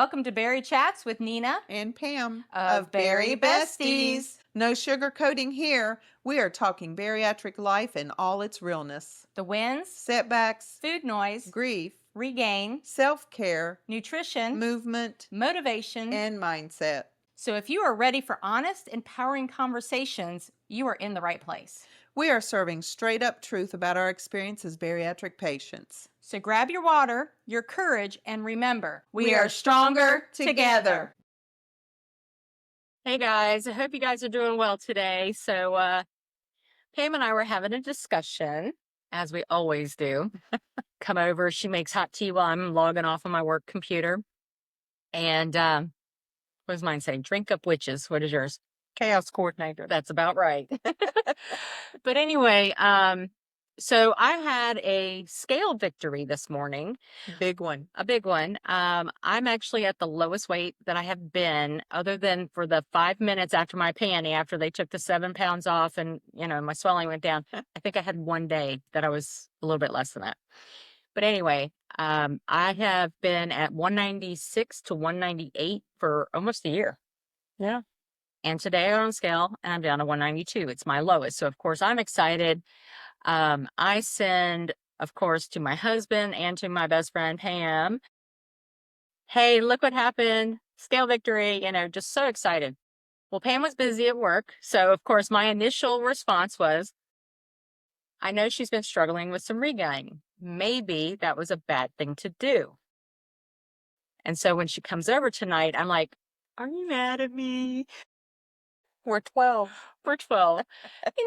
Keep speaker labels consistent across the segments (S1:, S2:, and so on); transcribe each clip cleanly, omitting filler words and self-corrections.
S1: Welcome to Bari Chats with Nina
S2: and Pam
S1: of Bari Besties.
S2: No sugarcoating here. We are talking bariatric life in all its realness.
S1: The wins,
S2: Setbacks,
S1: food noise,
S2: grief,
S1: regain,
S2: self-care,
S1: nutrition,
S2: movement,
S1: motivation,
S2: and mindset.
S1: So if you are ready for honest, empowering conversations, you are in the right place.
S2: We are serving straight up truth about our experience as bariatric patients.
S1: So grab your water, your courage, and remember,
S2: we are stronger together.
S3: Hey guys, I hope you guys are doing well today. So Pam and I were having a discussion, as we always do. Come over, she makes hot tea while I'm logging off on my work computer. And what does mine say? Drink up witches. What is yours?
S2: Chaos coordinator.
S3: That's about right. But anyway, so I had a scale victory this morning.
S2: Big one.
S3: A big one. I'm actually at the lowest weight that I have been, other than for the 5 minutes after my panty, after they took the 7 pounds off and, my swelling went down. I think I had one day that I was a little bit less than that. But anyway, I have been at 196 to 198 for almost a year.
S2: Yeah.
S3: And today I on scale and I'm down to 192. It's my lowest. So of course I'm excited. I send, of course, to my husband and to my best friend, Pam, hey, look what happened. Scale victory, just so excited. Well, Pam was busy at work. So of course my initial response was, I know she's been struggling with some regaining. Maybe that was a bad thing to do. And so when she comes over tonight, I'm like, are you mad at me?
S2: We're 12.
S3: We're 12.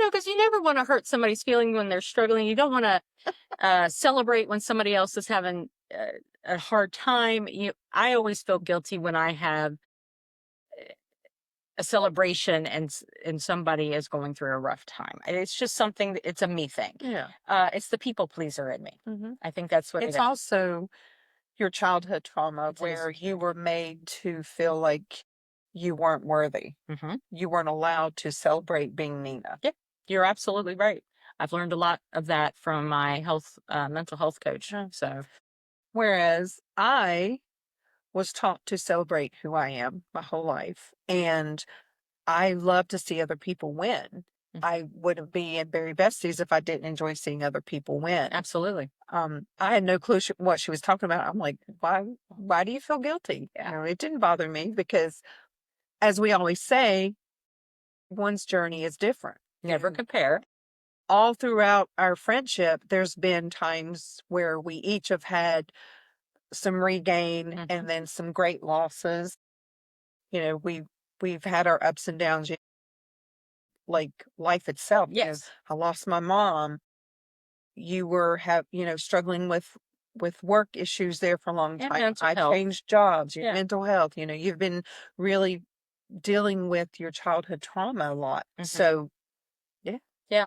S3: Because you never want to hurt somebody's feeling when they're struggling. You don't want to celebrate when somebody else is having a hard time. I always feel guilty when I have a celebration and somebody is going through a rough time. It's just something, it's a me thing.
S2: Yeah.
S3: It's the people pleaser in me.
S2: Mm-hmm.
S3: I think that's what
S2: it's also your childhood trauma where you were made to feel like you weren't worthy.
S3: Mm-hmm.
S2: You weren't allowed to celebrate being Nina.
S3: Yeah, you're absolutely right. I've learned a lot of that from my mental health coach. So,
S2: whereas I was taught to celebrate who I am my whole life, and I love to see other people win. Mm-hmm. I wouldn't be in Bari Besties if I didn't enjoy seeing other people win.
S3: Absolutely.
S2: I had no clue what she was talking about. I'm like, why do you feel guilty?
S3: Yeah.
S2: It didn't bother me because, as we always say, one's journey is different.
S3: Never compare.
S2: All throughout our friendship, there's been times where we each have had some regain and then some great losses. We've had our ups and downs, like life itself.
S3: Yes.
S2: I lost my mom. You were struggling with work issues there for a long time. I changed jobs, your mental health. You've been really dealing with your childhood trauma a lot. Mm-hmm. So,
S3: yeah.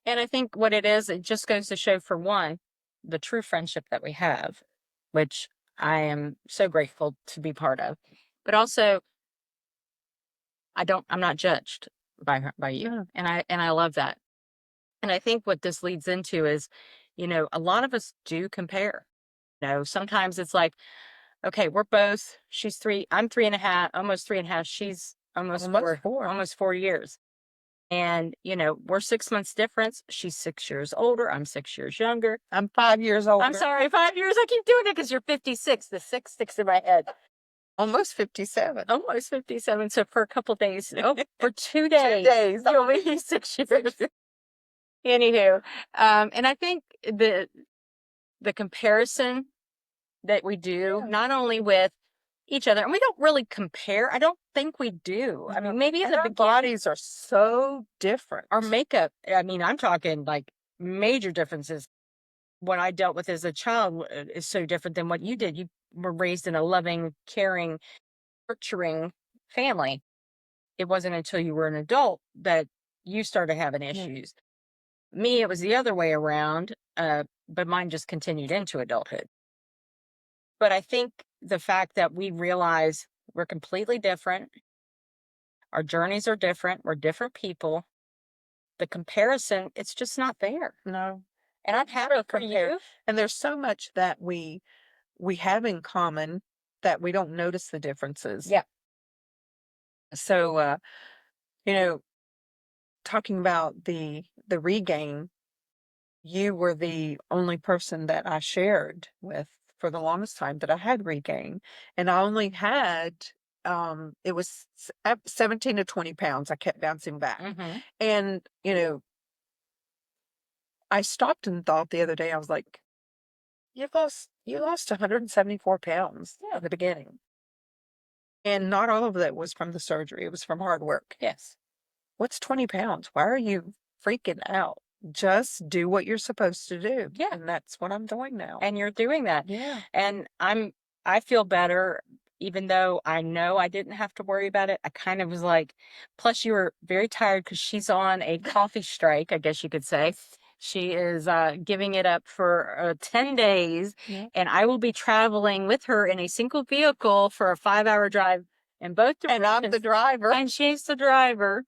S3: And I think what it is, it just goes to show, for one, the true friendship that we have, which I am so grateful to be part of. But also, I'm not judged by you. Yeah. And I love that. And I think what this leads into is, a lot of us do compare. Sometimes it's like, okay, she's 3, I'm 3.5, almost 3.5. She's almost 4 years. And, we're 6 months difference. She's 6 years older. I'm 6 years younger.
S2: I'm 5 years older.
S3: I'm sorry, 5 years. I keep doing it because you're 56. The 6 sticks in my head.
S2: Almost 57.
S3: Almost 57. So for a couple days, for 2 days.
S2: 2 days.
S3: You'll be 6 years. Anywho, and I think the comparison that we do, not only with each other, and we don't really compare. I don't think we do. I mean, maybe in the beginning,
S2: bodies are so different.
S3: Our makeup, I'm talking like major differences. What I dealt with as a child is so different than what you did. You were raised in a loving, caring, nurturing family. It wasn't until you were an adult that you started having issues. Me, it was the other way around, but mine just continued into adulthood. But I think the fact that we realize we're completely different, our journeys are different, we're different people, the comparison, it's just not there.
S2: No.
S3: And I'm happy for you.
S2: And there's so much that we have in common that we don't notice the differences.
S3: Yeah.
S2: So, you know, talking about the regain, you were the only person that I shared with for the longest time that I had regain. And I only had, it was 17 to 20 pounds. I kept bouncing back.
S3: Mm-hmm.
S2: And, I stopped and thought the other day, I was like, you lost 174 pounds at the beginning. And not all of that was from the surgery. It was from hard work.
S3: Yes.
S2: What's 20 pounds? Why are you freaking out? Just do what you're supposed to do.
S3: Yeah.
S2: And that's what I'm doing now.
S3: And you're doing that.
S2: Yeah.
S3: And I feel better, even though I know I didn't have to worry about it. I kind of was like, plus you were very tired because she's on a coffee strike, I guess you could say. She is giving it up for 10 days,
S2: Yeah.
S3: and I will be traveling with her in a single vehicle for a 5-hour drive in both directions.
S2: And I'm the driver.
S3: And she's the driver.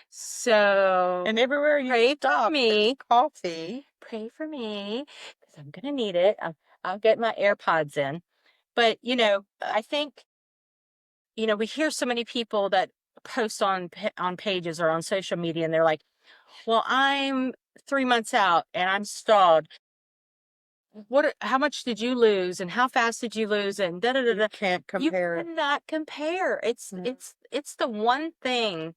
S3: So
S2: And everywhere you
S3: pray
S2: stop,
S3: for me.
S2: coffee.
S3: Pray for me because I'm gonna need it. I'll get my AirPods in. But I think we hear so many people that post on pages or on social media, and they're like, "Well, I'm 3 months out and I'm stalled. How much did you lose, and how fast did you lose?" And da da da da.
S2: You can't compare
S3: You
S2: it.
S3: cannot compare. It's
S2: No.
S3: it's the one thing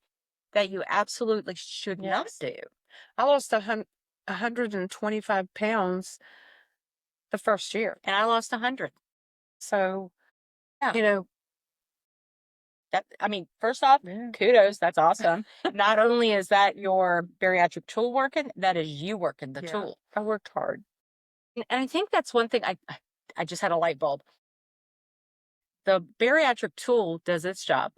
S3: that you absolutely should not
S2: Yes.
S3: do.
S2: I lost 125 pounds the first year.
S3: And I lost 100.
S2: So,
S3: Yeah. First off,
S2: yeah.
S3: kudos. That's awesome. Not only is that your bariatric tool working, that is you working the
S2: Yeah.
S3: tool.
S2: I worked hard.
S3: And I think that's one thing I just had a light bulb. The bariatric tool does its job,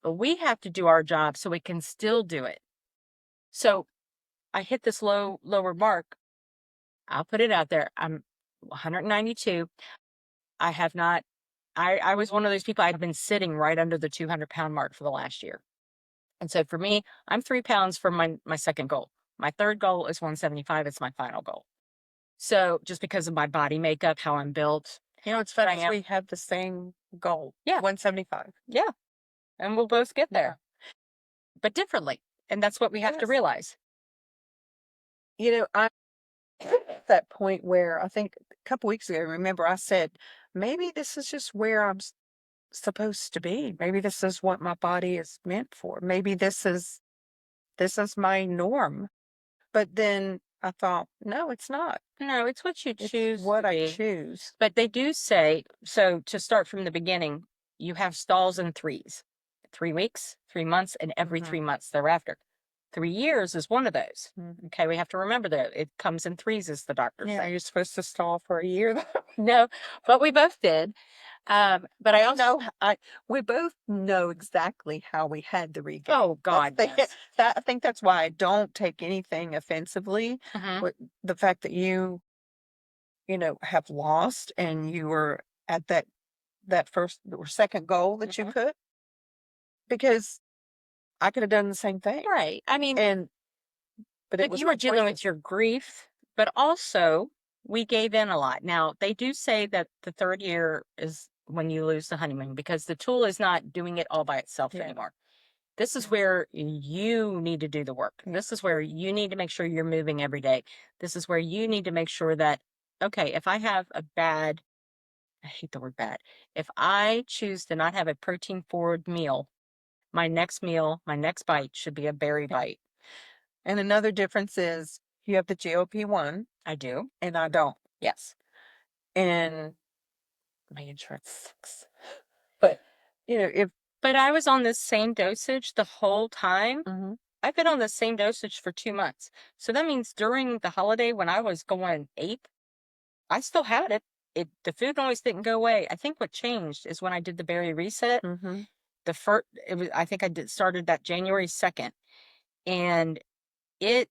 S3: but we have to do our job so we can still do it. So I hit this lower mark. I'll put it out there. I'm 192. I have not, I was one of those people, I'd been sitting right under the 200-pound mark for the last year. And so for me, I'm 3 pounds from my second goal. My third goal is 175. It's my final goal. So just because of my body makeup, how I'm built.
S2: It's funny. We have the same goal.
S3: Yeah.
S2: 175.
S3: Yeah. And we'll both get there, but differently. And that's what we have to realize.
S2: I'm at that point where I think a couple weeks ago, remember I said, maybe this is just where I'm supposed to be. Maybe this is what my body is meant for. Maybe this is my norm. But then I thought, no, it's not.
S3: No, it's what you choose.
S2: It's what
S3: to
S2: I
S3: be.
S2: choose.
S3: But they do say, so to start from the beginning, you have stalls in threes, 3 weeks, 3 months, and every 3 months thereafter. 3 years is one of those. Okay, we have to remember that it comes in threes, as the doctor said.
S2: You're supposed to stall for a year, though.
S3: No, but we both did. But I also
S2: we both know exactly how we had the regain.
S3: Oh God, yes.
S2: I think that's why I don't take anything offensively with the fact that you have lost and you were at that first or second goal that you put, because I could have done the same thing.
S3: Right.
S2: But
S3: you were dealing with your grief, but also we gave in a lot. Now, they do say that the third year is when you lose the honeymoon, because the tool is not doing it all by itself anymore. This is where you need to do the work. This is where you need to make sure you're moving every day. This is where you need to make sure that, okay, if I have I hate the word bad. If I choose to not have a protein forward meal, my next bite should be a berry bite.
S2: And another difference is you have the GLP-1.
S3: I do.
S2: And I don't.
S3: Yes.
S2: And my insurance sucks. But,
S3: But I was on the same dosage the whole time. I've been on the same dosage for 2 months. So that means during the holiday when I was going ape, I still had it. The food always didn't go away. I think what changed is when I did the berry reset. I think I started that January 2nd. And it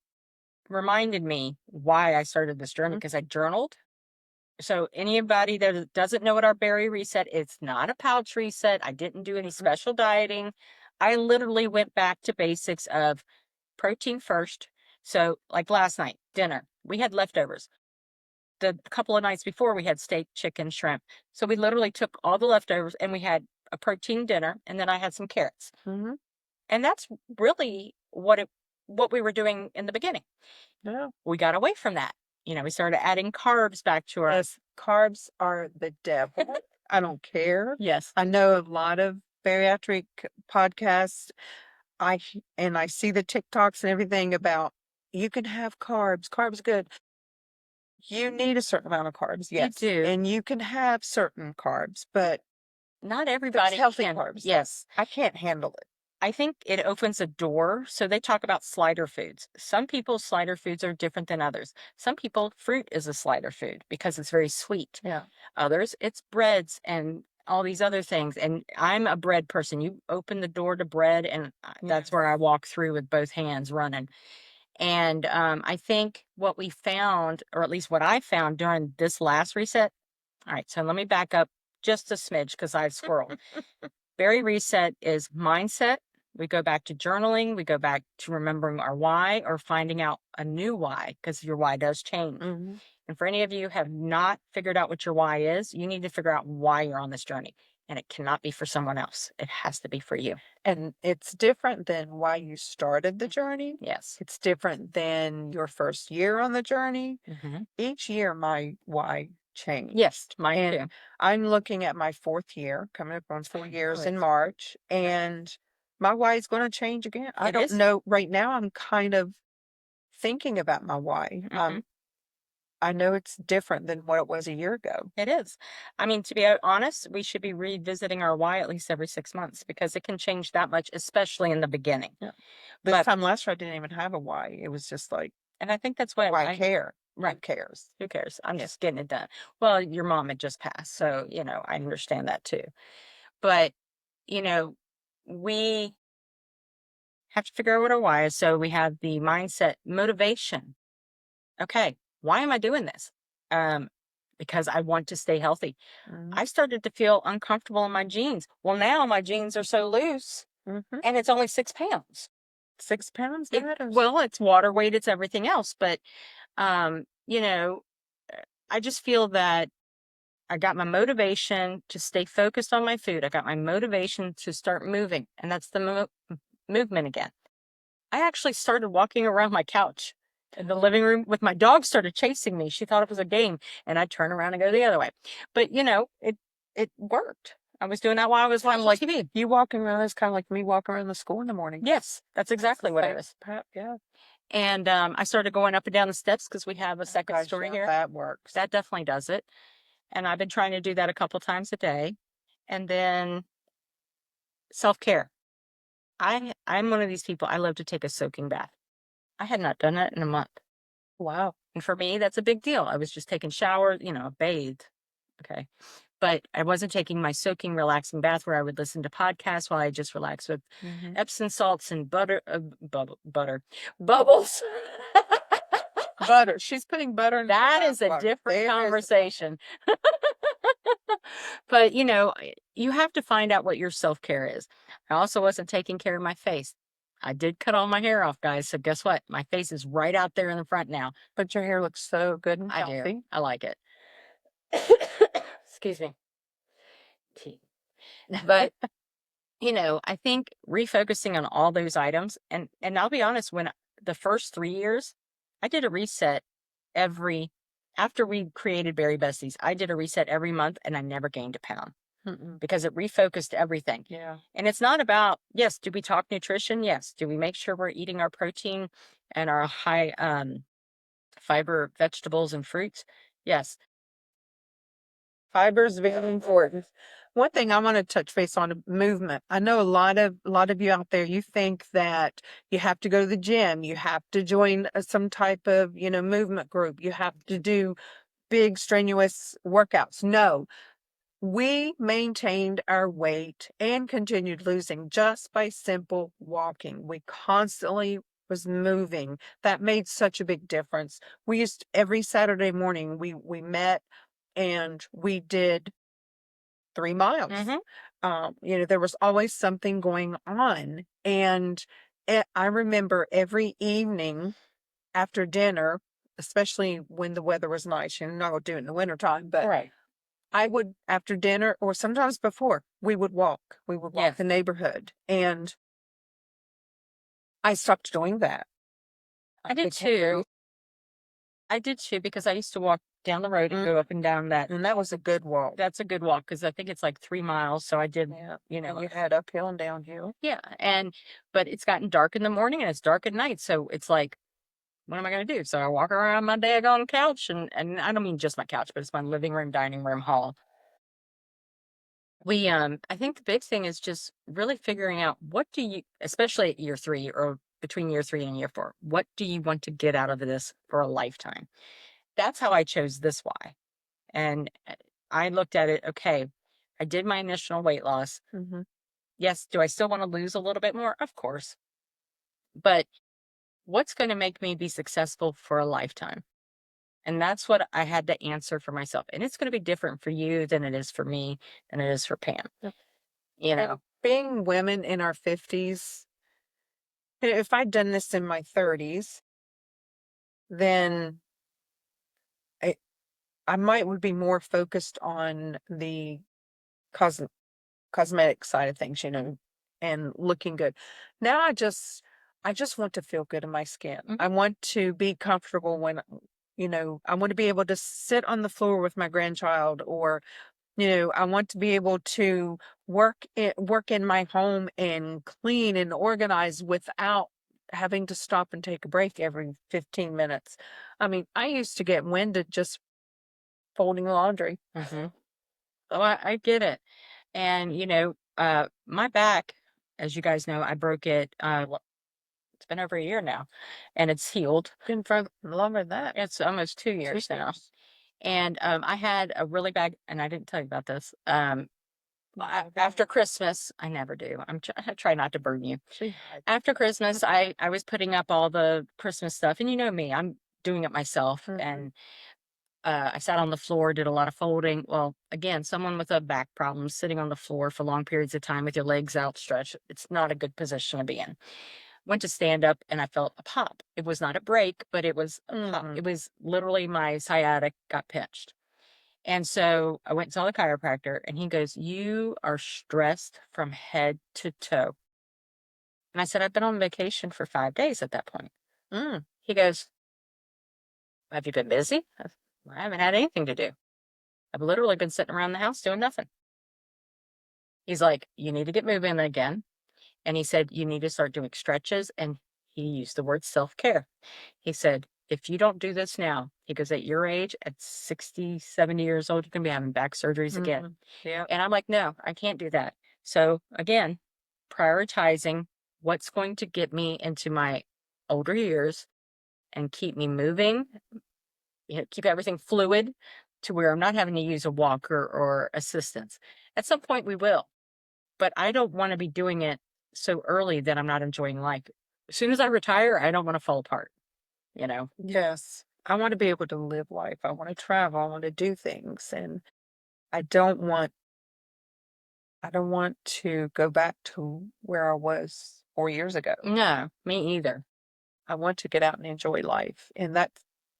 S3: reminded me why I started this journey, because I journaled. So anybody that doesn't know what our berry reset, it's not a pouch reset. I didn't do any special dieting. I literally went back to basics of protein first. So like last night, dinner, we had leftovers. the couple of nights before we had steak, chicken, shrimp. So we literally took all the leftovers and we had a protein dinner, and then I had some carrots.
S2: Mm-hmm.
S3: And that's really what we were doing in the beginning.
S2: Yeah.
S3: We got away from that. We started adding carbs back to our.
S2: Yes, carbs are the devil. I don't care.
S3: Yes.
S2: I know a lot of bariatric podcasts. I see the TikToks and everything about you can have carbs. Carbs good. You need a certain amount of carbs, yes.
S3: You do.
S2: And you can have certain carbs, but
S3: Not
S2: there's
S3: everybody
S2: healthy
S3: can.
S2: carbs.
S3: Yes.
S2: I can't handle it.
S3: I think it opens a door. So they talk about slider foods. Some people's slider foods are different than others. Some people, fruit is a slider food because it's very sweet.
S2: Yeah.
S3: Others, it's breads and all these other things. And I'm a bread person. You open the door to bread, and that's where I walk through with both hands running. And I think what we found, or at least what I found during this last reset. All right, so let me back up just a smidge because I squirreled. Berry reset is mindset. We go back to journaling. We go back to remembering our why or finding out a new why, because your why does change.
S2: Mm-hmm.
S3: And for any of you who have not figured out what your why is, you need to figure out why you're on this journey. And it cannot be for someone else. It has to be for you.
S2: And it's different than why you started the journey.
S3: Yes.
S2: It's different than your first year on the journey.
S3: Mm-hmm.
S2: Each year, my why changed.
S3: Yes, mine
S2: And
S3: too.
S2: I'm looking at my 4th year, coming up on 4 years
S3: Good.
S2: in March, and my why is going to change again. I
S3: It
S2: don't
S3: is.
S2: know. Right now, I'm kind of thinking about my why.
S3: Mm-hmm.
S2: I know it's different than what it was a year ago.
S3: It is. I mean, to be honest, we should be revisiting our why at least every 6 months because it can change that much, especially in the beginning.
S2: Yeah. This
S3: But
S2: time last year, I didn't even have a why. It was just like,
S3: and I think that's why
S2: why care?
S3: right.
S2: Who cares?
S3: Who cares? I'm just getting it done. Well, your mom had just passed, so I understand that too. But we have to figure out what our why is. So we have the mindset, motivation. Okay, why am I doing this? Because I want to stay healthy.
S2: Mm-hmm.
S3: I started to feel uncomfortable in my jeans. Well, now my jeans are so loose,
S2: Mm-hmm.
S3: and it's only 6 pounds.
S2: 6 pounds
S3: It,
S2: matters.
S3: well, it's water weight, it's everything else. But, I just feel that I got my motivation to stay focused on my food. I got my motivation to start moving, and that's the movement again. I actually started walking around my couch in the living room with my dog started chasing me. She thought it was a game, and I'd turn around and go the other way. But it worked. I was doing that while I was watching TV.
S2: You walking around is kind of like me walking around the school in the morning.
S3: Yes, that's exactly what it is.
S2: Yeah.
S3: And I started going up and down the steps because we have a second
S2: Gosh,
S3: story
S2: yeah,
S3: here.
S2: that works.
S3: That definitely does it. And I've been trying to do that a couple times a day. And then self-care. I'm one of these people, I love to take a soaking bath. I had not done that in a month.
S2: Wow.
S3: And for me, that's a big deal. I was just taking showers, bathed. Okay. But I wasn't taking my soaking, relaxing bath where I would listen to podcasts while I just relax with
S2: Mm-hmm.
S3: Epsom salts and bubbles.
S2: Butter. She's putting butter in
S3: That is a different conversation. But you have to find out what your self-care is. I also wasn't taking care of my face. I did cut all my hair off, guys. So guess what? My face is right out there in the front now.
S2: But your hair looks so good and
S3: I
S2: healthy.
S3: do. I like it. Excuse me. Tea. But I think refocusing on all those items, and I'll be honest, when the first 3 years, I did a reset after we created Bari Besties, I did a reset every month and I never gained a pound because it refocused everything.
S2: Yeah.
S3: And it's not about, yes, do we talk nutrition? Yes. Do we make sure we're eating our protein and our high fiber vegetables and fruits? Yes.
S2: Fiber is very important. One thing I want to touch base on movement. I know a lot of you out there, you think that you have to go to the gym, you have to join some type of, movement group, you have to do big strenuous workouts. No. We maintained our weight and continued losing just by simple walking. We constantly was moving. That made such a big difference. We used every Saturday morning, we met and we did 3 miles. There was always something going on. And I remember every evening after dinner, especially when the weather was nice. You're not going to do it in the wintertime, but
S3: Right.
S2: I would, after dinner or sometimes before, we would walk. We would walk
S3: Yes.
S2: the neighborhood. And I stopped doing that.
S3: I did too. I did too, because I used to walk down the road and go up and down that.
S2: And that was a good walk.
S3: That's a good walk, because I think it's like 3 miles. So I did,
S2: Yeah.
S3: you
S2: And
S3: know,
S2: you had uphill and downhill.
S3: yeah. But it's gotten dark in the morning and it's dark at night. So it's like, what am I going to do? So I walk around my daggone couch, and I don't mean just my couch, but it's my living room, dining room, hall. I think the big thing is just really figuring out, what do you, especially at year 3 or between year 3 and year 4, what do you want to get out of this for a lifetime? That's how I chose this why. And I looked at it, okay, I did my initial weight loss.
S2: Mm-hmm.
S3: Yes, do I still want to lose a little bit more? Of course. But what's going to make me be successful for a lifetime? And that's what I had to answer for myself. And it's going to be different for you than it is for me, than it is for Pam.
S2: Yep.
S3: You know,
S2: And being women in our 50s, if I'd done this in my 30s, then I would be more focused on the cosmetic side of things, and looking good. Now I just want to feel good in my skin.
S3: Mhm.
S2: I want to be comfortable when, I want to be able to sit on the floor with my grandchild, or, I want to be able to work in my home and clean and organize without having to stop and take a break every 15 minutes. I mean, I used to get winded just folding laundry.
S3: oh, I get it. And, my back, as you guys know, I broke it. It's been over a year now, and it's healed.
S2: Been for longer than that.
S3: It's almost 2 years now. And I had a really bad, and I didn't tell you about this. After Christmas, I never do. I try not to burden you. After Christmas, I was putting up all the Christmas stuff, and you know me, I'm doing it myself.
S2: Mhm.
S3: And I sat on the floor, did a lot of folding. Well, again, someone with a back problem sitting on the floor for long periods of time with your legs outstretched, it's not a good position to be in. Went to stand up and I felt a pop. It was not a break, but it was a pop.
S2: Mhm.
S3: It was literally my sciatic got pinched. And so I went and saw the chiropractor, and he goes, "You are stressed from head to toe." And I said, "I've been on vacation for 5 days at that point."
S2: Mm.
S3: He goes, "Have you been busy?" I haven't had anything to do. I've literally been sitting around the house doing nothing. He's like, "You need to get moving again." And he said, "You need to start doing stretches." And he used the word self-care. He said, "If you don't do this now," he goes, "at your age, at 60, 70 years old, you're going to be having back surgeries again."
S2: Mhm. Yeah.
S3: And I'm like, "No, I can't do that." So again, prioritizing what's going to get me into my older years and keep me moving, keep everything fluid to where I'm not having to use a walker or assistance. At some point we will, but I don't want to be doing it so early that I'm not enjoying life. As soon as I retire, I don't want to fall apart, you know?
S2: Yes. I want to be able to live life. I want to travel. I want to do things. And I don't want I don't want to go back to where I was 4 years ago.
S3: No, me either.
S2: I want to get out and enjoy life. And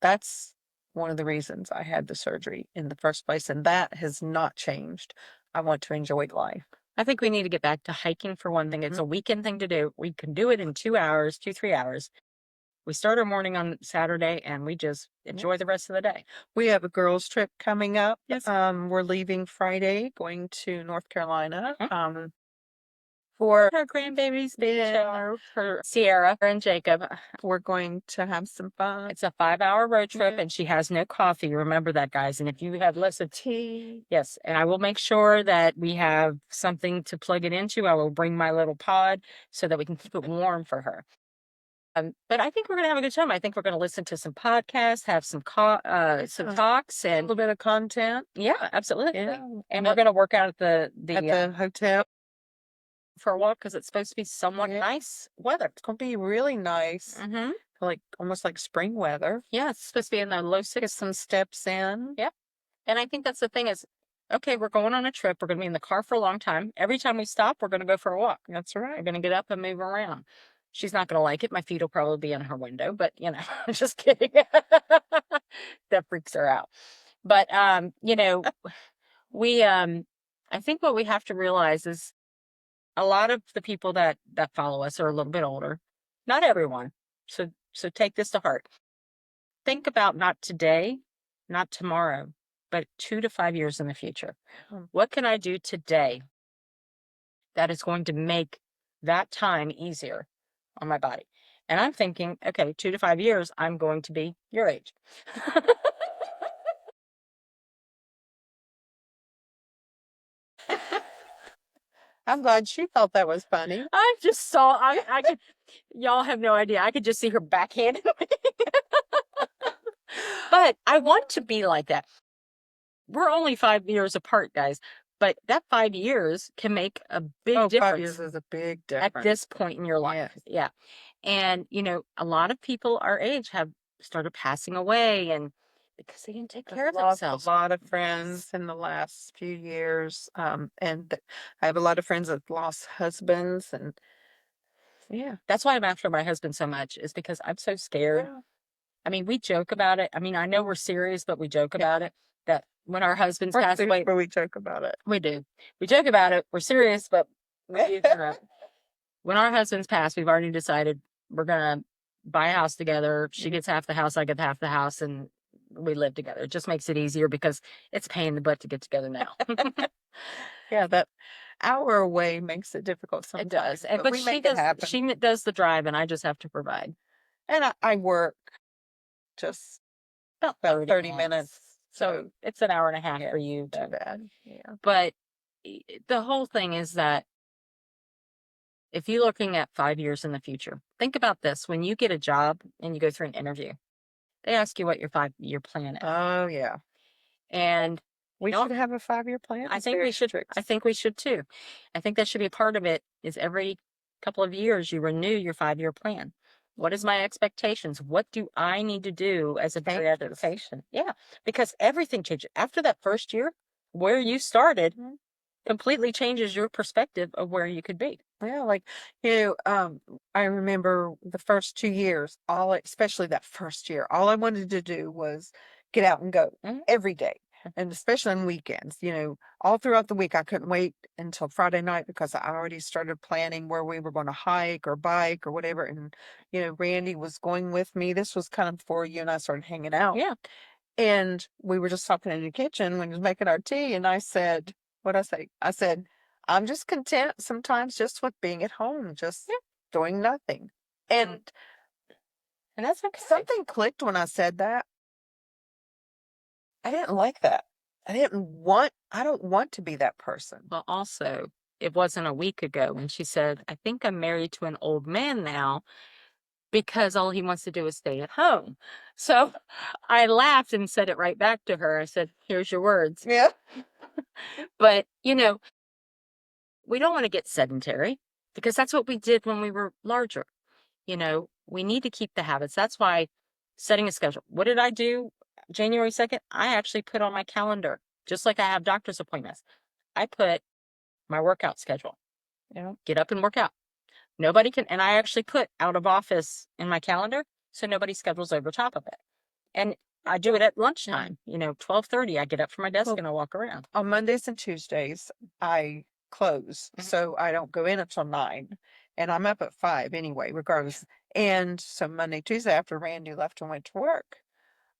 S2: that's one of the reasons I had the surgery in the first place. And that has not changed. I want to enjoy life.
S3: I think we need to get back to hiking for one thing. It's a weekend thing to do. We can do it in 2 hours, 3 hours. We start our morning on Saturday and we just enjoy the rest of the day.
S2: We have a girls' trip coming up.
S3: Yes.
S2: We're leaving Friday, going to North Carolina.
S3: Mhm.
S2: For
S3: Her grandbabies,
S2: Yeah.
S3: for Sierra and Jacob.
S2: We're going to have some fun.
S3: It's a 5-hour road trip,
S2: Yeah.
S3: and she has no coffee. Remember that, guys. And if you have less of
S2: Tea.
S3: yes, and I will make sure that we have something to plug it into. I will bring my little pod so that we can keep it warm for her. But I think we're gonna have a good time. I think we're gonna listen to some podcasts, have some talks,
S2: A
S3: and
S2: little bit of content.
S3: yeah, absolutely.
S2: Yeah.
S3: And we're gonna work out at
S2: At
S3: the
S2: the hotel.
S3: for a walk because it's supposed to be somewhat
S2: Yeah.
S3: nice weather.
S2: It's gonna be really nice.
S3: Mm-hmm.
S2: Like almost like spring weather.
S3: Yeah, it's supposed to be in the low
S2: Get
S3: 60s.
S2: some steps in.
S3: Yeah. And I think that's the thing is, okay, we're going on a trip. We're going to be in the car for a long time. Every time we stop, we're going to go for a walk.
S2: That's
S3: We're
S2: right.
S3: going to get up and move around. She's not going to like it. My feet will probably be in her window, but you know, just kidding. That freaks her out. But, you know, we, I think what we have to realize is a lot of the people that follow us are a little bit older. Not everyone. So take this to heart. Think about not today, not tomorrow, but 2 to 5 years in the future. What can I do today that is going to make that time easier on my body? And I'm thinking, okay, 2 to 5 years, I'm going to be your age.
S2: I'm glad she thought that was funny.
S3: I just saw, I could, y'all have no idea. I could just see her backhanding me. But I want to be like that. We're only 5 years apart, guys. But that 5 years can make a big difference.
S2: 5 years is a big difference.
S3: At this point in your life.
S2: Yes.
S3: Yeah. And, you know, a lot of people our age have started passing away and because they didn't take care of
S2: Lost
S3: themselves.
S2: a lot of friends in the last few years. I have a lot of friends that lost husbands and yeah.
S3: That's why I'm after my husband so much is because I'm so scared.
S2: Yeah.
S3: I mean, we joke about it. I mean, I know we're serious, but we joke about it. That when our husbands pass away,
S2: But we joke about it.
S3: we do. We joke about it. We're serious, but when our husbands pass, we've already decided we're gonna buy a house together. She gets half the house, I get half the house, and we live together. It just makes it easier because it's a pain in the butt to get together now.
S2: Yeah, that hour away makes it difficult
S3: It
S2: sometimes.
S3: does.
S2: But we make it happen.
S3: She does the drive and I just have to provide.
S2: And I work just
S3: About
S2: about 30 minutes.
S3: So it's an hour and a half
S2: yeah,
S3: for you.
S2: too bad. Yeah.
S3: But the whole thing is that if you're looking at 5 years in the future, think about this. When you get a job and you go through an interview, they ask you what your 5-year plan is.
S2: Oh yeah.
S3: And
S2: We should have a 5-year plan.
S3: I
S2: It's
S3: think
S2: very
S3: we should.
S2: strict.
S3: I think we should too. I think that should be a part of it. Is every couple of years you renew your 5-year plan. What is my expectations? What do I need to do as a patient? Yeah, because everything changes after that first year. Where you started completely changes your perspective of where you could be.
S2: Yeah, like I remember the first 2 years, especially that first year, all I wanted to do was get out and go every day. And especially on weekends, all throughout the week, I couldn't wait until Friday night because I already started planning where we were going to hike or bike or whatever. And, Randy was going with me. This was kind of before you and I started hanging out.
S3: Yeah.
S2: And we were just talking in the kitchen when he was making our tea. And I said, what'd I say? I said, I'm just content sometimes just with being at home, just doing nothing. And
S3: that's okay.
S2: Something clicked when I said that. I didn't like that. I don't want to be that person.
S3: Well, also, it wasn't a week ago when she said, I think I'm married to an old man now because all he wants to do is stay at home. So I laughed and said it right back to her. I said, here's your words.
S2: Yeah.
S3: But, we don't want to get sedentary because that's what we did when we were larger. We need to keep the habits. That's why setting a schedule. What did I do January 2nd? I actually put on my calendar, just like I have doctor's appointments. I put my workout schedule. Get up and work out. Nobody can, and I actually put out of office in my calendar so nobody schedules over top of it. And I do it at lunchtime, 12:30. I get up from my desk and I walk around.
S2: On Mondays and Tuesdays, I close, so I don't go in until 9. And I'm up at 5 anyway, regardless. And so Monday, Tuesday, after Randy left and went to work,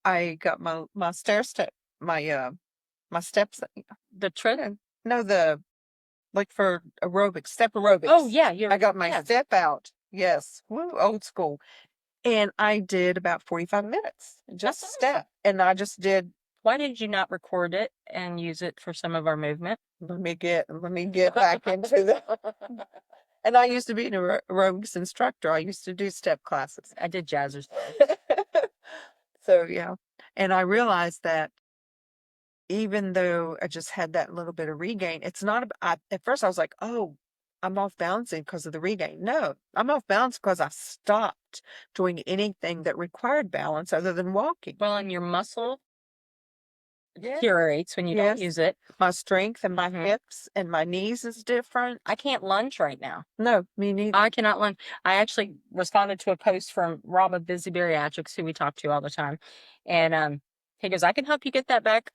S2: I got my step, my steps.
S3: The tread?
S2: No, like for aerobics, step aerobics.
S3: Oh yeah,
S2: I got my step out. Yes, woo, old school. And I did about 45 minutes, just
S3: That's
S2: step. And I just did.
S3: Why did you not record it and use it for some of our movement?
S2: Let me get back into that. And I used to be an aerobics instructor. I used to do step classes.
S3: I did jazzers.
S2: So yeah. And I realized that even though I just had that little bit of regain, it's not, at first I was like, oh, I'm off balancing because of the regain. No, I'm off balance because I stopped doing anything that required balance other than walking.
S3: Well, and your muscle
S2: Yeah.
S3: deteriorates when you don't
S2: Yes.
S3: use it.
S2: My strength and my
S3: Mhm.
S2: hips and my knees is different.
S3: I can't lunge right now.
S2: No, me neither.
S3: I cannot lunge. I actually responded to a post from Rob of Busy Bariatrics, who we talk to all the time. And he goes, I can help you get that back.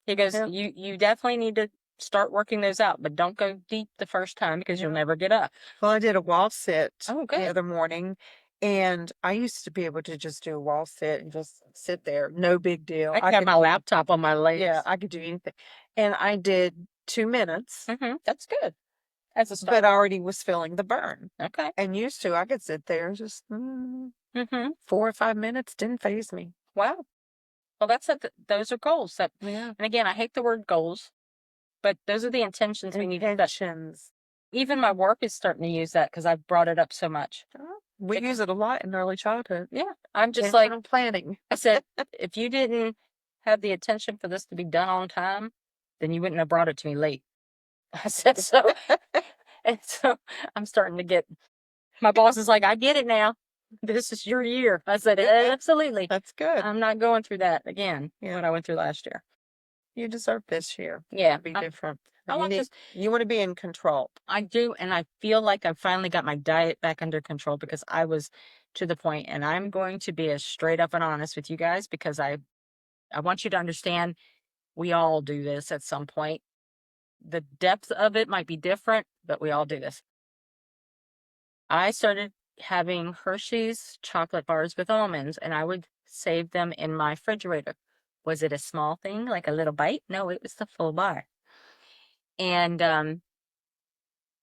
S3: He goes,
S2: Yeah.
S3: you definitely need to start working those out, but don't go deep the first time because you'll
S2: Yeah.
S3: never get up.
S2: Well, I did a wall sit
S3: Oh,
S2: the
S3: good.
S2: other morning, and I used to be able to just do a wall sit and just sit there. No big deal.
S3: I have my laptop on my legs.
S2: Yeah, I could do anything. And I did 2 minutes,
S3: That's good. As a
S2: but
S3: start.
S2: I already was feeling the burn.
S3: Okay.
S2: And used to, I could sit there just 4 or 5 minutes, didn't phase me.
S3: Wow. Well, that's it. Those are goals.
S2: Yeah.
S3: And again, I hate the word goals, but those are the intentions we need to set.
S2: Intentions.
S3: Even my work is starting to use that because I've brought it up so much.
S2: We use it a lot in early childhood.
S3: Yeah. I'm just like,
S2: Intentional planning.
S3: I said, if you didn't have the attention for this to be done on time, then you wouldn't have brought it to me late. I said so. And so I'm starting to get, my boss is like, I get it now. This is your year. I said, absolutely.
S2: That's good.
S3: I'm not going through that again.
S2: Yeah.
S3: What I went through last year.
S2: You deserve this year
S3: Yeah.
S2: to be different.
S3: I want this.
S2: You want to be in control.
S3: I do. And I feel like I finally got my diet back under control because I was to the point, and I'm going to be as straight up and honest with you guys because I want you to understand we all do this at some point. The depth of it might be different, but we all do this. I started having Hershey's chocolate bars with almonds, and I would save them in my refrigerator. Was it a small thing, like a little bite? No, it was the full bar. And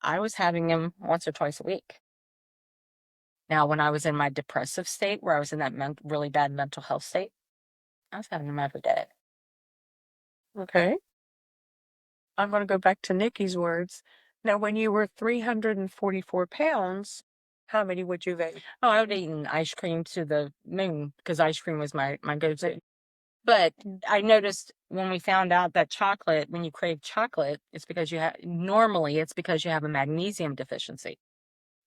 S3: I was having them once or twice a week. Now, when I was in my depressive state, where I was in that really bad mental health state, I was having them every day.
S2: Okay. I'm going to go back to Nikki's words. Now, when you were 344 pounds, how many would you have ate?
S3: Oh, I would have eaten ice cream to the moon because ice cream was my go-to. But I noticed when we found out that chocolate, when you crave chocolate, it's because normally it's because you have a magnesium deficiency.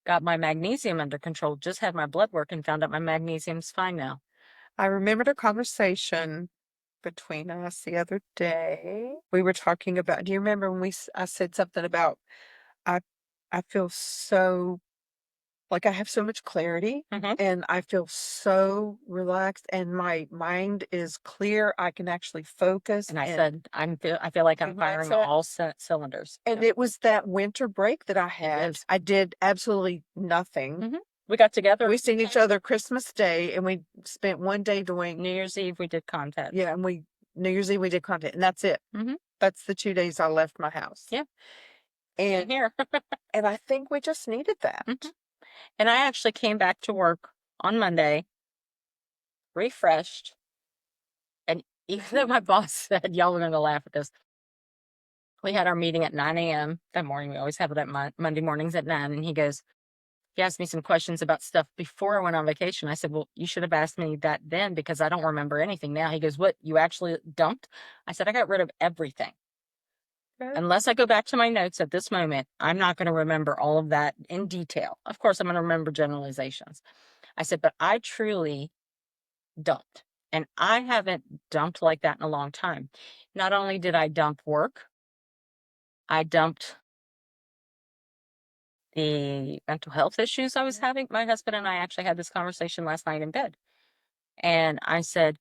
S3: Got my magnesium under control, just had my blood work and found out my magnesium's fine now.
S2: I remembered a conversation between us the other day. We were talking about, do you remember when I said something about, I feel so, like I have so much clarity and I feel so relaxed and my mind is clear. I can actually focus.
S3: And I said, I feel like I'm firing all cylinders.
S2: And it was that winter break that I had. I did absolutely nothing.
S3: We got together.
S2: We seen each other Christmas Day and we spent one day doing
S3: New Year's Eve. We did content.
S2: Yeah, and New Year's Eve we did content, and that's it. That's the 2 days I left my house.
S3: Yeah.
S2: And
S3: here.
S2: and I think we just needed that.
S3: And I actually came back to work on Monday, refreshed. And even though my boss said, y'all are going to laugh at this, we had our meeting at 9 a.m. that morning. We always have it at Monday mornings at 9. And he asked me some questions about stuff before I went on vacation. I said, well, you should have asked me that then because I don't remember anything now. He goes, what, you actually dumped? I said, I got rid of everything. Unless I go back to my notes at this moment, I'm not going to remember all of that in detail. Of course, I'm going to remember generalizations. I said, but I truly dumped. And I haven't dumped like that in a long time. Not only did I dump work, I dumped the mental health issues I was having. My husband and I actually had this conversation last night in bed. And I said,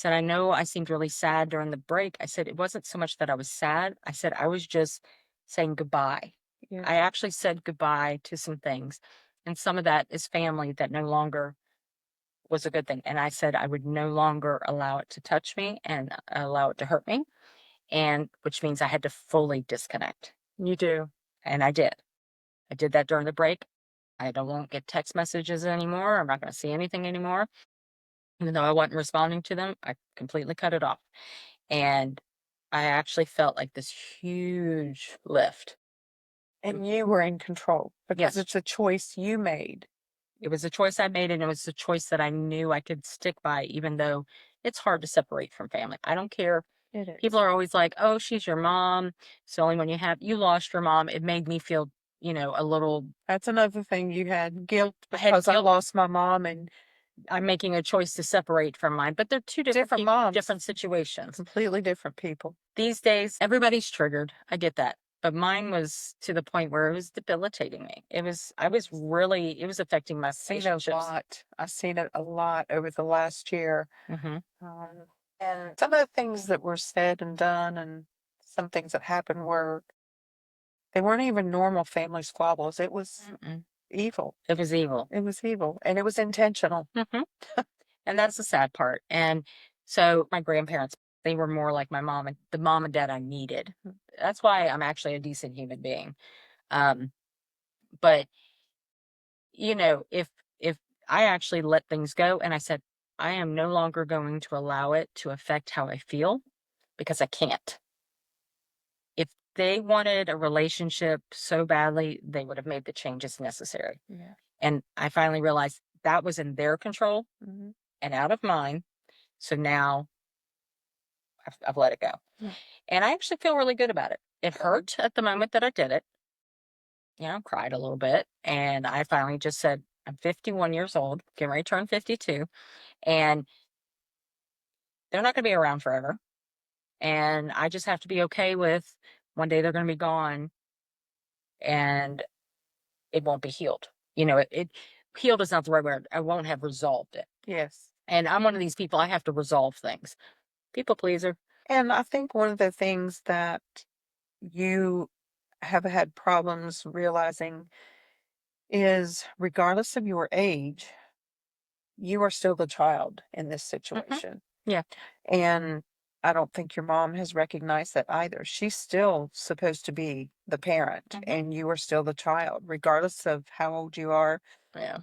S3: I know I seemed really sad during the break. I said, it wasn't so much that I was sad. I said, I was just saying goodbye.
S2: Yeah.
S3: I actually said goodbye to some things. And some of that is family that no longer was a good thing. And I said, I would no longer allow it to touch me and allow it to hurt me. And which means I had to fully disconnect.
S2: You do.
S3: And I did. I did that during the break. I won't get text messages anymore. I'm not going to see anything anymore. Even though I wasn't responding to them, I completely cut it off. And I actually felt like this huge lift.
S2: And you were in control because
S3: Yes.
S2: it's a choice you made.
S3: It was a choice I made, and it was a choice that I knew I could stick by, even though it's hard to separate from family. I don't care.
S2: It is.
S3: People are always like, oh, she's your mom. It's the only one you lost your mom. It made me feel, a little.
S2: That's another thing. You had guilt
S3: I had
S2: because I
S3: guilt.
S2: lost my mom and
S3: I'm making a choice to separate from mine, but they're two
S2: Different moms.
S3: different situations.
S2: Completely different people.
S3: These days, everybody's triggered. I get that. But mine was to the point where it was debilitating me. It was affecting my
S2: Seen it a
S3: relationships.
S2: lot. I've seen it a lot over the last year.
S3: Mm-hmm.
S2: And some of the things that were said and done and some things that happened they weren't even normal family squabbles. It was evil.
S3: It was evil.
S2: It was evil. And it was intentional.
S3: Mm-hmm. And that's the sad part. And so my grandparents, they were more like my mom and the mom and dad I needed. That's why I'm actually a decent human being. But if I actually let things go and I said, I am no longer going to allow it to affect how I feel because I can't. If they wanted a relationship so badly, they would have made the changes necessary.
S2: Yeah.
S3: And I finally realized that was in their control and out of mine. So now I've let it go. Yeah. And I actually feel really good about it. It hurt at the moment that I did it. Cried a little bit. And I finally just said, I'm 51 years old, getting ready to turn 52, and they're not going to be around forever. And I just have to be okay with one day they're going to be gone and it won't be healed. Healed is not the right word. I won't have resolved it.
S2: Yes.
S3: And I'm one of these people, I have to resolve things. People pleaser.
S2: And I think one of the things that you have had problems realizing is regardless of your age, you are still the child in this situation.
S3: Yeah.
S2: And I don't think your mom has recognized that either. She's still supposed to be the parent and you are still the child, regardless of how old you are.
S3: Yeah.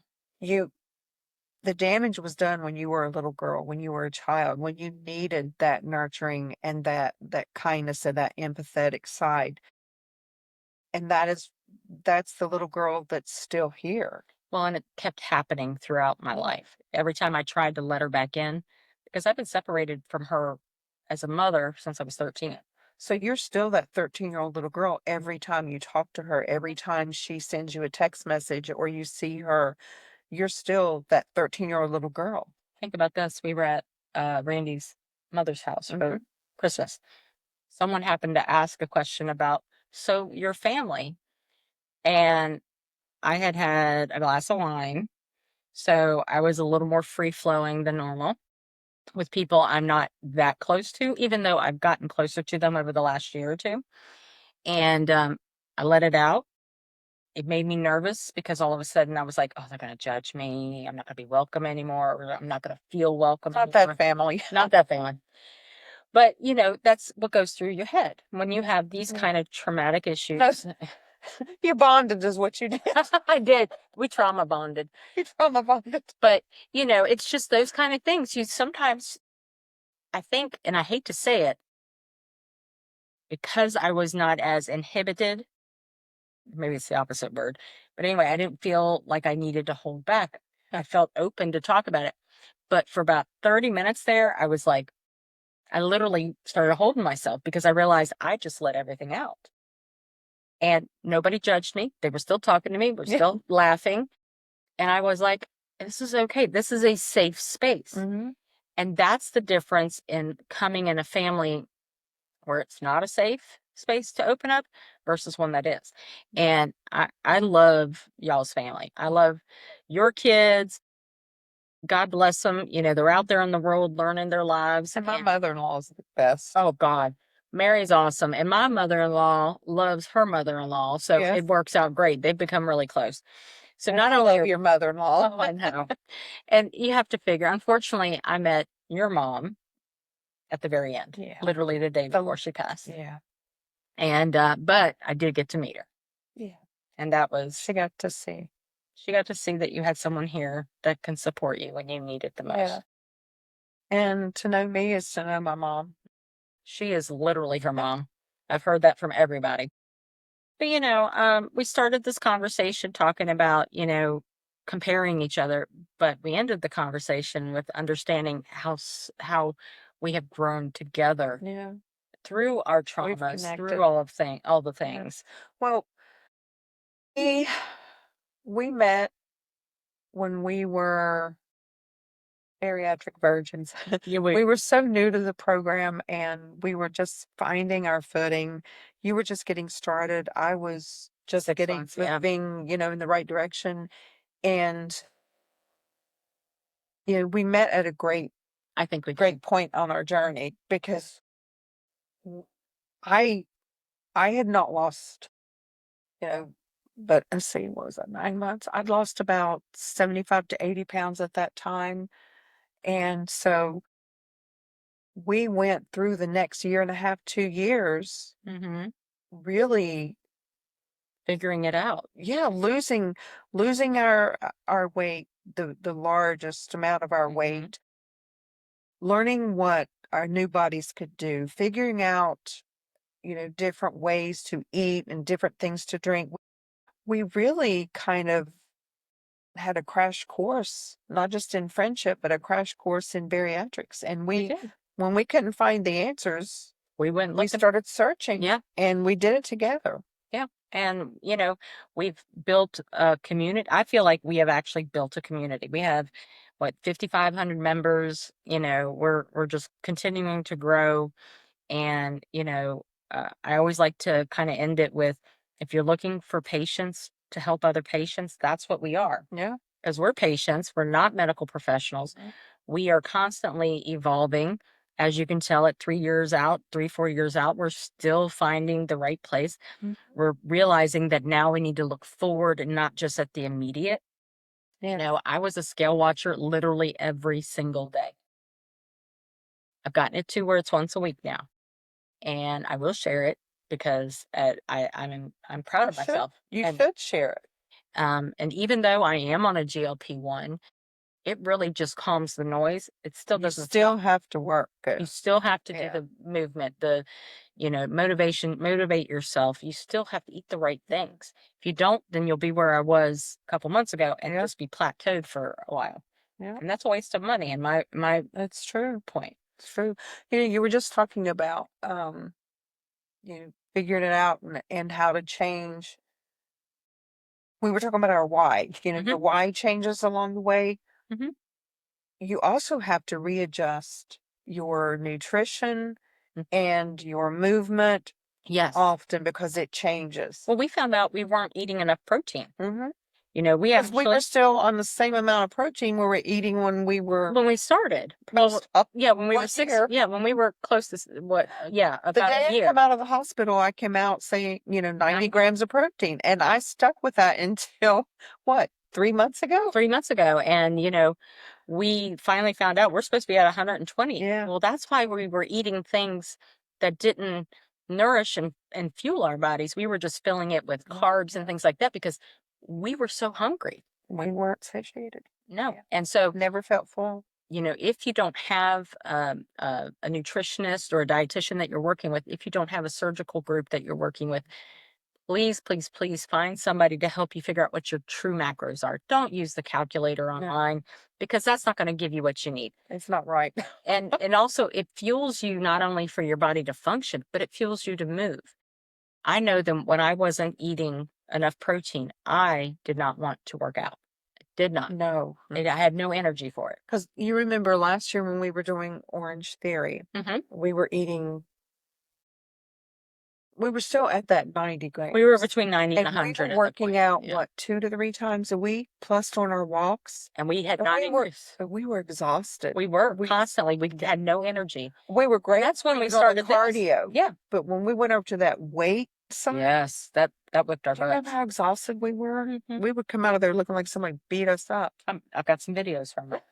S2: The damage was done when you were a little girl, when you were a child, when you needed that nurturing and that kindness and that empathetic side. And that's the little girl that's still here.
S3: Well, and it kept happening throughout my life. Every time I tried to let her back in, because I've been separated from her as a mother since I was 13.
S2: So you're still that 13-year-old little girl every time you talk to her, every time she sends you a text message or you see her, you're still that 13-year-old little girl.
S3: Think about this. We were at Randy's mother's house for Christmas. Someone happened to ask a question about, so your family. And I had a glass of wine. So I was a little more free flowing than normal with people I'm not that close to, even though I've gotten closer to them over the last year or two. And I let it out. It made me nervous because all of a sudden I was like, oh, they're going to judge me. I'm not going to be welcome anymore. Or I'm not going to feel welcome.
S2: Not that family.
S3: Not that family. But, that's what goes through your head when you have these kind of traumatic issues.
S2: You bonded is what you did.
S3: I did. We trauma bonded.
S2: You trauma bonded.
S3: But, it's just those kind of things. You sometimes, I think, and I hate to say it, because I was not as inhibited, maybe it's the opposite word, but anyway, I didn't feel like I needed to hold back. I felt open to talk about it. But for about 30 minutes there, I was like, I literally started holding myself because I realized I just let everything out. And nobody judged me. They were still talking to me. We're still laughing. And I was like, this is okay. This is a safe space. And that's the difference in coming in a family where it's not a safe space to open up versus one that is. And I love y'all's family. I love your kids. God bless them. They're out there in the world learning their lives.
S2: And my mother-in-law is the best.
S3: Oh, God. Mary's awesome. And my mother-in-law loves her mother-in-law. So it works out great. They've become really close. So not only
S2: your mother-in-law.
S3: Oh, I know. And you have to figure, unfortunately, I met your mom at the very end. Yeah. Literally the day before she passed.
S2: Yeah.
S3: And, but I did get to meet her.
S2: Yeah.
S3: And that was.
S2: She got to see
S3: that you had someone here that can support you when you need it the most.
S2: Yeah. And to know me is to know my mom.
S3: She is literally her mom. I've heard that from everybody. But, we started this conversation talking about, comparing each other, but we ended the conversation with understanding how we have grown together.
S2: Yeah.
S3: Through our traumas, through all the things.
S2: Well, we met when we were bariatric virgins.
S3: Yeah,
S2: We were so new to the program and we were just finding our footing. You were just getting started. I was just
S3: 6
S2: getting
S3: months, yeah.
S2: moving, in the right direction. And we met at a
S3: I think we did.
S2: great point on our journey because I I had not lost, but let's see, what was that, 9 months? I'd lost about 75 to 80 pounds at that time. And so we went through the next year and a half, 2 years,
S3: Mm-hmm.
S2: really,
S3: Figuring it out.
S2: yeah, losing our weight, the largest amount of our
S3: Mhm.
S2: weight, learning what our new bodies could do, figuring out, different ways to eat and different things to drink. We really kind of had a crash course, not just in friendship, but a crash course in bariatrics. And
S3: We did.
S2: when we couldn't find the answers,
S3: We went
S2: we
S3: looking.
S2: started searching.
S3: Yeah.
S2: And we did it together.
S3: Yeah. And, we've built a community. I feel like we have actually built a community. We have, 5,500 members. We're just continuing to grow. And, I always like to kind of end it with, if you're looking for patients to help other patients, that's what we are.
S2: Yeah.
S3: Because we're patients, we're not medical professionals. We are constantly evolving. As you can tell, at 3 years out, 4 years out, we're still finding the right place.
S2: Mhm.
S3: We're realizing that now we need to look forward and not just at the immediate. I was a scale watcher literally every single day. I've gotten it to where it's once a week now, and I will share it because I'm proud of myself.
S2: You
S3: And
S2: should share it.
S3: and even though I am on a GLP-1, it really just calms the noise. It still
S2: You
S3: doesn't
S2: still
S3: stop.
S2: have to work
S3: You
S2: it.
S3: still have to do
S2: Yeah.
S3: the movement, the motivate yourself. You still have to eat the right things. If you don't, then you'll be where I was a couple months ago and
S2: Yeah.
S3: just be plateaued for a while.
S2: Yeah.
S3: And that's a waste of money in my
S2: That's true.
S3: point.
S2: It's true. You were just talking about, figuring it out and how to change. We were talking about our why, your why changes along the way.
S3: Mhm.
S2: You also have to readjust your nutrition
S3: Mm.
S2: and your movement
S3: Yes.
S2: often because it changes.
S3: Well, we found out we weren't eating enough protein.
S2: Mm-hmm.
S3: We
S2: Because we
S3: actually,
S2: were still on the same amount of protein we were eating when we were
S3: when we started. Well,
S2: post up.
S3: yeah, when we were
S2: What
S3: 6,
S2: year?
S3: yeah, when we were close to
S2: The
S3: about
S2: day
S3: a
S2: I
S3: year.
S2: come out of the hospital, I came out saying, 90 grams of protein. And I stuck with that until, what, 3 months ago?
S3: 3 months ago, and we finally found out we're supposed to be at 120.
S2: Yeah.
S3: Well, that's why we were eating things that didn't nourish and fuel our bodies. We were just filling it with carbs and things like that because we were so hungry.
S2: We weren't satiated.
S3: No.
S2: Yeah.
S3: And so,
S2: Never felt full.
S3: if you don't have a nutritionist or a dietitian that you're working with, if you don't have a surgical group that you're working with, please, please, please find somebody to help you figure out what your true macros are. Don't use the calculator online because that's not going to give you what you need.
S2: It's not right.
S3: And also it fuels you not only for your body to function, but it fuels you to move. I know that when I wasn't eating enough protein, I did not want to work out. I did not.
S2: No.
S3: I had no energy for it.
S2: Because you remember last year when we were doing Orange Theory, we were eating, we were still at that 90 grams.
S3: We were between 90 and
S2: And
S3: 100.
S2: we were
S3: at that
S2: working
S3: point.
S2: out,
S3: Yeah.
S2: what, 2 to 3 times a week, plus on our walks.
S3: And we had
S2: But
S3: not
S2: we were,
S3: increased.
S2: but we were exhausted.
S3: We were
S2: We-
S3: constantly. We had no energy.
S2: We were great.
S3: That's when we
S2: on the
S3: started this.
S2: cardio.
S3: Yeah.
S2: But when we went over to that weight side,
S3: Yes, that whipped our
S2: do you remember
S3: butts.
S2: how exhausted we were?
S3: Mhm.
S2: We would come out of there looking like somebody beat us up.
S3: I've got some videos from it.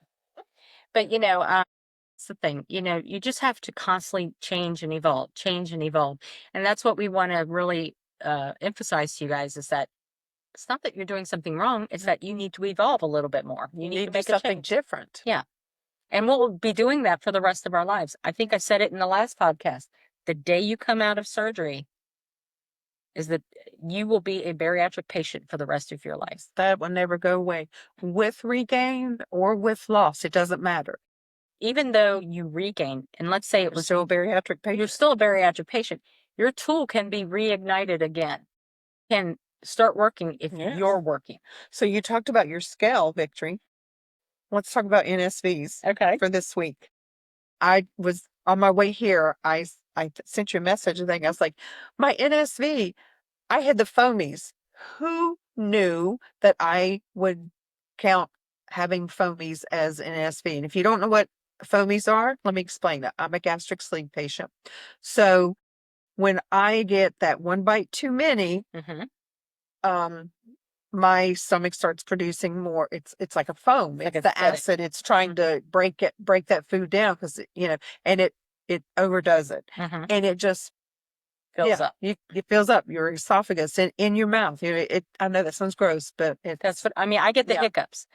S3: But it's the thing. You just have to constantly change and evolve, and that's what we want to really emphasize to you guys is that it's not that you're doing something wrong; it's that you need to evolve a little bit more. You need to
S2: do
S3: make a
S2: something
S3: change.
S2: different.
S3: Yeah, and we'll be doing that for the rest of our lives. I think I said it in the last podcast. The day you come out of surgery is that you will be a bariatric patient for the rest of your life.
S2: That will never go away. With regain or with loss, it doesn't matter.
S3: Even though you regain, and let's say it
S2: You're
S3: was
S2: still a bariatric patient.
S3: you're still a bariatric patient, your tool can be reignited again, can start working if
S2: Yes.
S3: you're working.
S2: So you talked about your scale victory. let's talk about NSVs
S3: Okay.
S2: for this week. I was on my way here. I sent you a message. I think I was like, my NSV. I had the foamies. Who knew that I would count having foamies as an NSV? And if you don't know what foamies are, let me explain that. I'm a gastric sleeve patient. So when I get that one bite too many,
S3: Mm-hmm.
S2: um, my stomach starts producing more. It's like a foam.
S3: Like
S2: It's the
S3: acidic.
S2: acid. It's trying to break that food down because and it overdoes it,
S3: Mm-hmm.
S2: and it just
S3: Fills up.
S2: it fills up your esophagus and in your mouth. I know that sounds gross, but
S3: That's what I mean. I get the hiccups.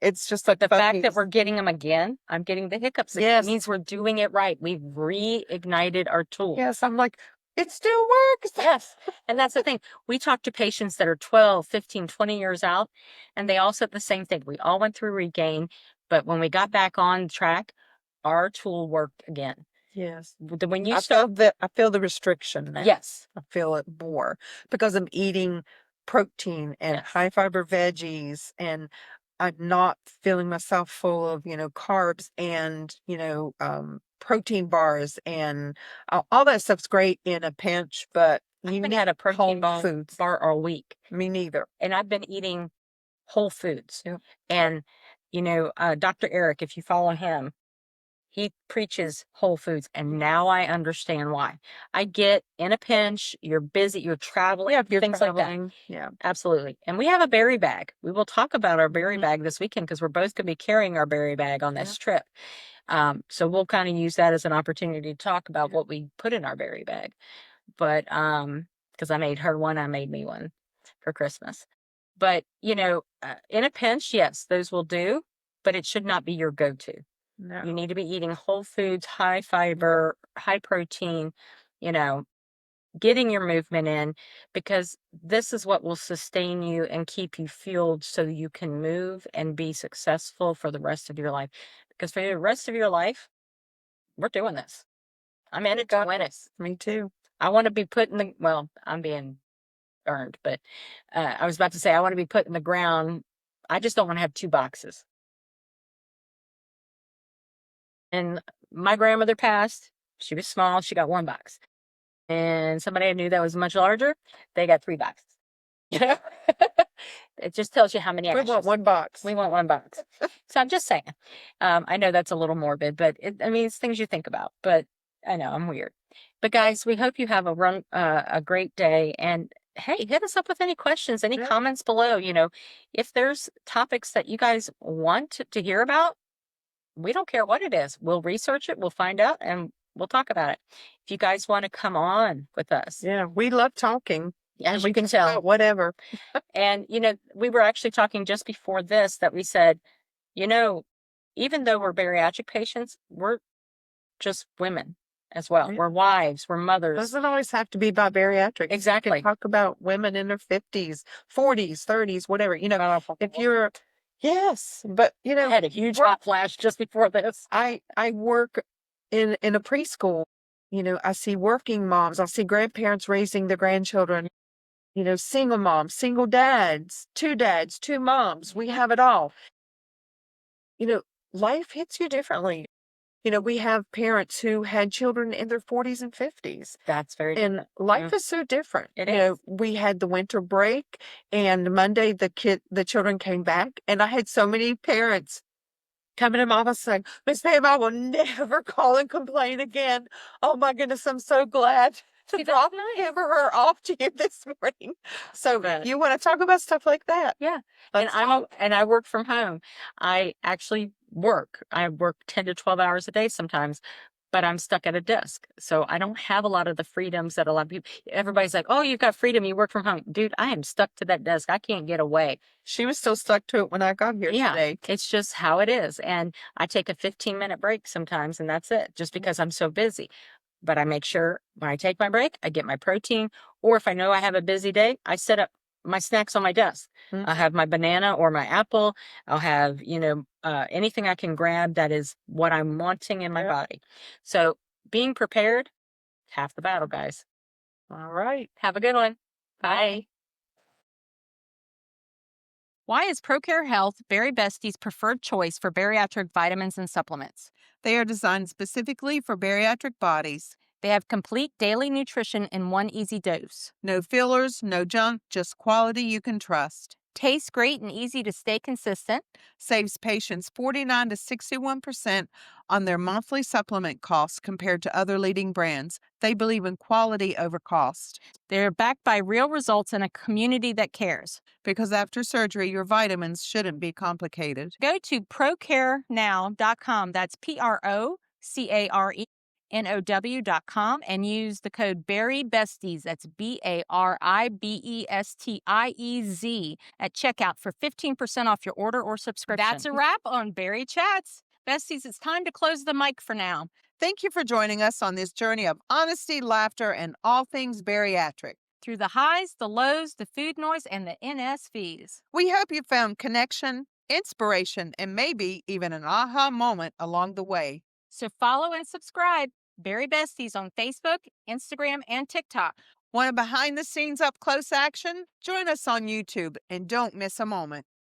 S2: it's just
S3: But
S2: like
S3: the fact that
S2: foamies.
S3: we're getting them again, I'm getting the hiccups. It
S2: Yes,
S3: means we're doing it right. We've reignited our tool.
S2: yes. I'm like, it still works.
S3: Yes. And that's the thing. We talk to patients that are 12, 15, 20 years out, and they all said the same thing. We all went through regain, but when we got back on track, our tool worked again.
S2: Yes.
S3: When you start,
S2: I feel the restriction now.
S3: yes,
S2: I feel it more because I'm eating protein and
S3: yes.
S2: high fiber veggies, and I'm not feeling myself full of, carbs and, protein bars, and all that stuff's great in a pinch, but
S3: I
S2: you
S3: haven't
S2: need
S3: had a protein
S2: whole foods.
S3: bar all week,
S2: Me neither.
S3: and I've been eating whole foods.
S2: Yep.
S3: And, Dr. Eric, if you follow him, he preaches whole foods, and now I understand why. I get in a pinch, you're busy, you're traveling,
S2: Yeah, if you're
S3: things like that.
S2: traveling. Yeah.
S3: Absolutely. And we have a berry bag. We will talk about our berry bag this weekend because we're both going to be carrying our berry bag on this trip. So we'll kind of use that as an opportunity to talk about what we put in our berry bag. But because I made her one, I made me one for Christmas. But in a pinch, yes, those will do, but it should not be your go-to.
S2: No.
S3: You need to be eating whole foods, high fiber, high protein, you know, getting your movement in, because this is what will sustain you and keep you fueled so you can move and be successful for the rest of your life. Because for the rest of your life, we're doing this. I'm in it to win it.
S2: Me too.
S3: I want to be put in well, I'm being earned, but I was about to say, I want to be put in the ground. I just don't want to have two boxes. And my grandmother passed. She was small. She got one box. And somebody I knew that was much larger, they got three boxes. You know, it just tells you how many
S2: We
S3: ashes.
S2: want one box.
S3: We want one box. So I'm just saying. I know that's a little morbid, but it's things you think about. But I know I'm weird. But guys, we hope you have a great day. And hey, hit us up with any questions, any comments below. If there's topics that you guys want to hear about, we don't care what it is. We'll research it, we'll find out, and we'll talk about it. If you guys want to come on with us.
S2: Yeah, we love talking.
S3: As you can tell.
S2: Whatever.
S3: And, we were actually talking just before this that we said, even though we're bariatric patients, we're just women as well.
S2: Yeah.
S3: We're wives, we're mothers.
S2: Doesn't always have to be about bariatrics.
S3: Exactly.
S2: You can talk about women in their 50s, 40s, 30s, whatever. If you're, yes, but
S3: I had a huge hot flash just before this.
S2: I work in a preschool. I see working moms. I see grandparents raising their grandchildren. Single moms, single dads, two moms. We have it all. Life hits you differently. We have parents who had children in their 40s and 50s.
S3: That's very
S2: And life is so different.
S3: It is.
S2: We had the winter break, and Monday the children came back, and I had so many parents coming to my office saying, Miss Pam, I will never call and complain again. Oh my goodness, I'm so glad to drop him or her off to you this morning. So you want to talk about stuff like that?
S3: Yeah. And I work from home. I actually work. I work 10 to 12 hours a day sometimes, but I'm stuck at a desk. So I don't have a lot of the freedoms that a lot of people, everybody's like, oh, you've got freedom. You work from home. Dude, I am stuck to that desk. I can't get away.
S2: She was still stuck to it when I got here today.
S3: It's just how it is. And I take a 15-minute break sometimes, and that's it, just because I'm so busy. But I make sure when I take my break, I get my protein. Or if I know I have a busy day, I set up my snacks on my desk. I'll have my banana or my apple. I'll have, anything I can grab that is what I'm wanting in my body. So being prepared, half the battle, guys.
S2: All right.
S3: Have a good one. Bye.
S1: Why is ProCare Health Bari Bestiez' preferred choice for bariatric vitamins and supplements?
S2: They are designed specifically for bariatric bodies.
S1: They have complete daily nutrition in one easy dose.
S2: No fillers, no junk, just quality you can trust.
S1: Tastes great and easy to stay consistent.
S2: Saves patients 49 to 61% on their monthly supplement costs compared to other leading brands. They believe in quality over cost.
S1: They're backed by real results and a community that cares.
S2: Because after surgery, your vitamins shouldn't be complicated.
S1: Go to procarenow.com. That's PROCARENOW.com and use the code Bari Bestiez. That's BARIBESTIEZ at checkout for 15% off your order or subscription. That's a wrap on Bari Chats. Besties, it's time to close the mic for now.
S2: Thank you for joining us on this journey of honesty, laughter, and all things bariatric.
S1: Through the highs, the lows, the food noise, and the NSVs.
S2: We hope you found connection, inspiration, and maybe even an aha moment along the way.
S1: So follow and subscribe Bari Bestiez on Facebook, Instagram, and TikTok.
S2: Want a behind-the-scenes up-close action? Join us on YouTube and don't miss a moment.